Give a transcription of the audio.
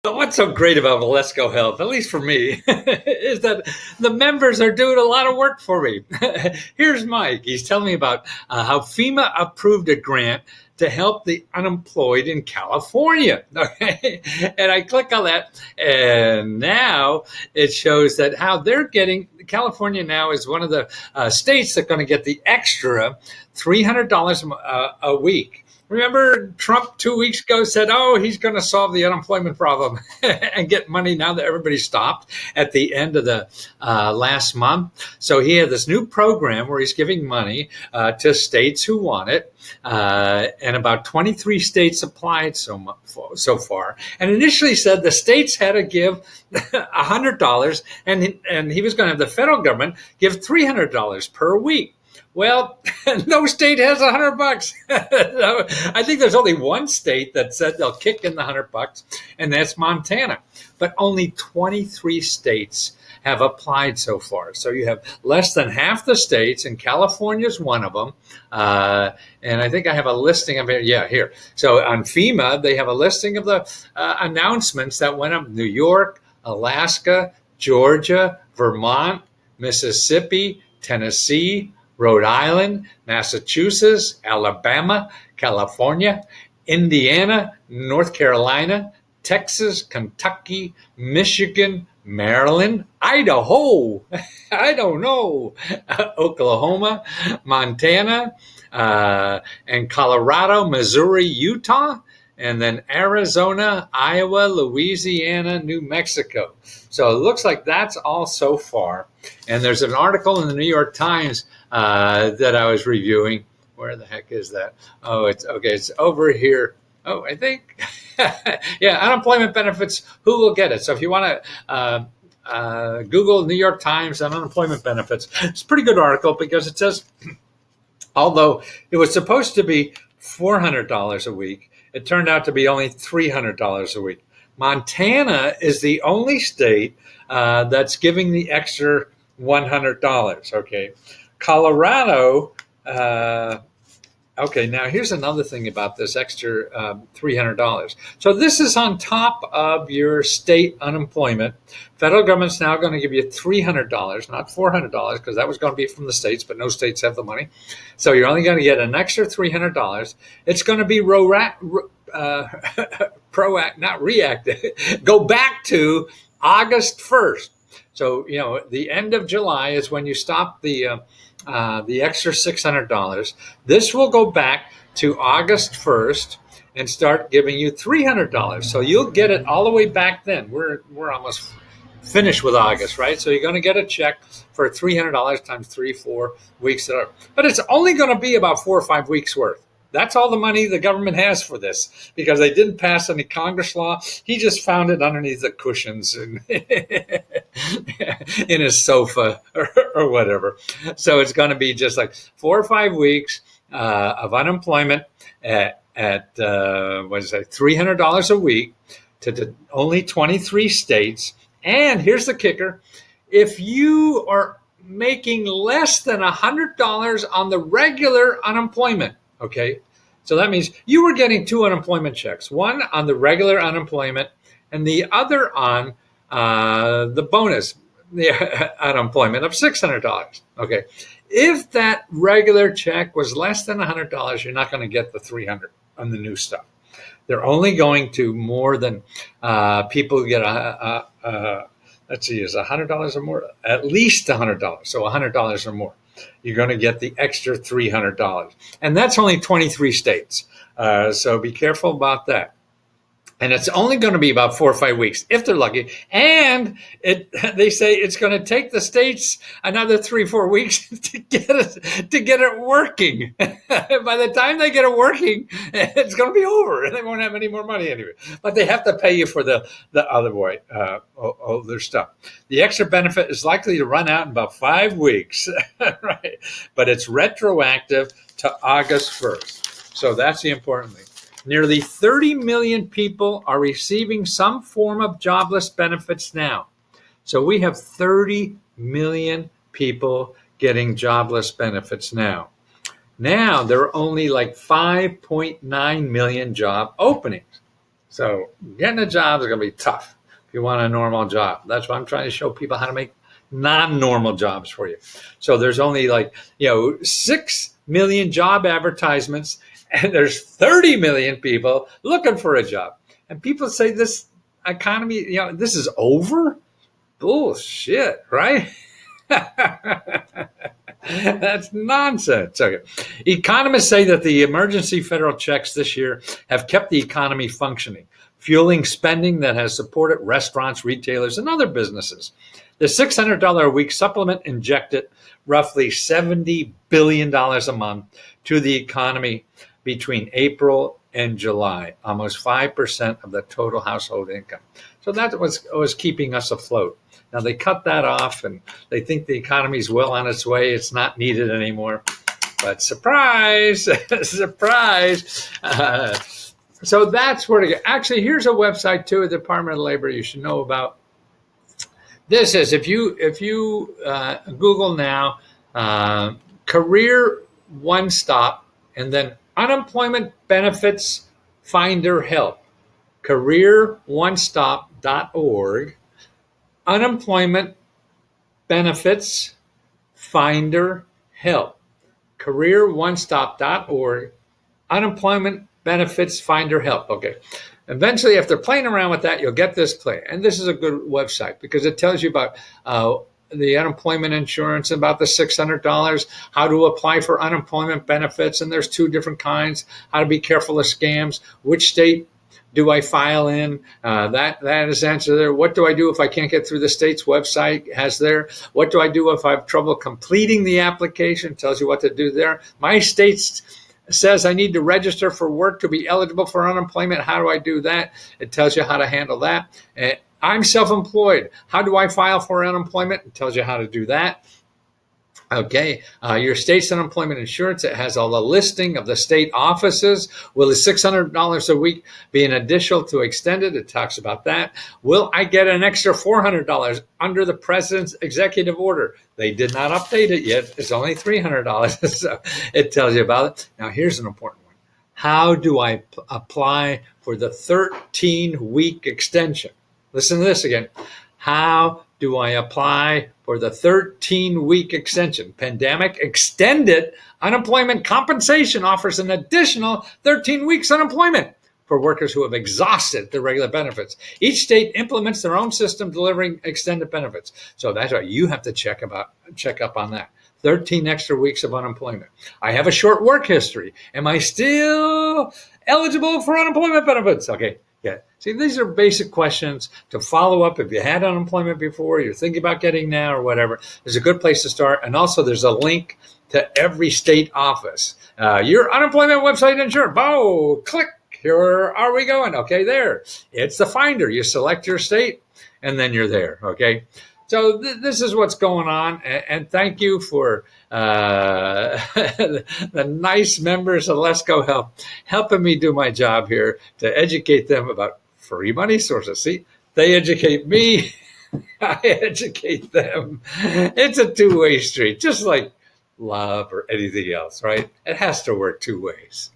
But what's so great about Valesco Health, at least for me, is that the members are doing a lot of work for me. Here's Mike. He's telling me about how FEMA approved a grant to help the unemployed in California. Okay, and I click on that, and now it shows that how they're getting. California now is one of the states that are going to get the extra $300 a week. Remember, Trump 2 weeks ago said, oh, he's going to solve the unemployment problem and get money now that everybody stopped at the end of the last month. So he had this new program where he's giving money to states who want it. And about 23 states applied so far. And initially said the states had to give $100, and he was going to have the federal government give $300 per week. Well, no state has $100. I think there's only one state that said they'll kick in the $100, and that's Montana. But only 23 states have applied so far. So you have less than half the states, and California is one of them. And I think I have a listing of it. Yeah, here. So on FEMA, they have a listing of the announcements that went up: New York, Alaska, Georgia, Vermont, Mississippi, Tennessee, Rhode Island, Massachusetts, Alabama, California, Indiana, North Carolina, Texas, Kentucky, Michigan, Maryland, Idaho, I don't know, Oklahoma, Montana, and Colorado, Missouri, Utah, and then Arizona, Iowa, Louisiana, New Mexico. So it looks like that's all so far. And there's an article in the New York Times that I was reviewing. Where the heck is that? Oh, it's okay. It's over here. Oh, I think. Yeah, unemployment benefits. Who will get it? So if you want to Google New York Times and unemployment benefits, it's a pretty good article because it says, although it was supposed to be $400 a week, it turned out to be only $300 a week. Montana is the only state that's giving the extra $100. Okay. Colorado, okay, now here's another thing about this extra $300. So this is on top of your state unemployment. Federal government's now going to give you $300, not $400, because that was going to be from the states, but no states have the money. So you're only going to get an extra $300. It's going to be not reactive. Go back to August 1st. So, you know, the end of July is when you stop the extra $600. This will go back to August 1st and start giving you $300. So you'll get it all the way back then. We're almost finished with August, right? So you're going to get a check for $300 times 3-4 weeks. But it's only going to be about 4 or 5 weeks worth. That's all the money the government has for this because they didn't pass any Congress law. He just found it underneath the cushions and in his sofa or whatever. So it's going to be just like 4 or 5 weeks of unemployment at $300 a week to only 23 states. And here's the kicker. If you are making less than $100 on the regular unemployment, okay, so that means you were getting 2 unemployment checks, one on the regular unemployment and the other on the bonus, the unemployment of $600. Okay, if that regular check was less than $100, you're not going to get the $300 on the new stuff. They're only going to more than people who get let's see, is $100 or more, at least $100, so $100 or more. You're going to get the extra $300. And that's only 23 states. So be careful about that. And it's only going to be about 4 or 5 weeks if they're lucky. And they say it's going to take the states another 3 or 4 weeks to get it working. By the time they get it working, it's going to be over, and they won't have any more money anyway. But they have to pay you for the other stuff. The extra benefit is likely to run out in about 5 weeks, right? But it's retroactive to August 1st. So that's the important thing. Nearly 30 million people are receiving some form of jobless benefits now. So we have 30 million people getting jobless benefits now. Now there are only like 5.9 million job openings. So getting a job is going to be tough if you want a normal job. That's why I'm trying to show people how to make non-normal jobs for you. So there's only 6 million job advertisements, and there's 30 million people looking for a job. And people say this economy, this is over. Bullshit, right? That's nonsense. Okay. Economists say that the emergency federal checks this year have kept the economy functioning, fueling spending that has supported restaurants, retailers, and other businesses. The $600 a week supplement injected roughly $70 billion a month to the economy between April and July, almost 5% of the total household income. So that was keeping us afloat. Now they cut that off, and they think the economy is well on its way. It's not needed anymore. But surprise, surprise. So that's where to go. Actually, here's a website too, the Department of Labor, you should know about. This is, if you Google now, career one stop, and then unemployment benefits finder help, careeronestop.org. Unemployment benefits finder help, careeronestop.org. Unemployment benefits finder help. Okay. Eventually, after playing around with that, you'll get this play. And this is a good website because it tells you about the unemployment insurance, about the $600, how to apply for unemployment benefits. And there's 2 different kinds, how to be careful of scams, which state do I file in? That is answered there. What do I do if I can't get through the state's website? Has there. What do I do if I have trouble completing the application? Tells you what to do there. My state says I need to register for work to be eligible for unemployment. How do I do that? It tells you how to handle that. I'm self-employed. How do I file for unemployment? It tells you how to do that. Okay, your state's unemployment insurance, it has all the listing of the state offices. Will the $600 a week be an additional to extended? It talks about that. Will I get an extra $400 under the president's executive order? They did not update it yet. It's only $300. So it tells you about it. Now, here's an important one. How do I apply for the 13-week extension? Listen to this again. How do I apply for the 13-week extension? Pandemic extended unemployment compensation offers an additional 13 weeks unemployment for workers who have exhausted their regular benefits. Each state implements their own system delivering extended benefits. So that's why you have to check up on that. 13 extra weeks of unemployment. I have a short work history. Am I still eligible for unemployment benefits? Okay. Yeah. See, these are basic questions to follow up. If you had unemployment before, you're thinking about getting now or whatever, there's a good place to start. And also there's a link to every state office. Your unemployment website insured. Oh, click. Here are we going? Okay, there. It's the finder. You select your state and then you're there. Okay. So this is what's going on, and thank you for the nice members of Let's Go Help helping me do my job here to educate them about free money sources. See, they educate me, I educate them. It's a two-way street, just like love or anything else, right? It has to work 2 ways.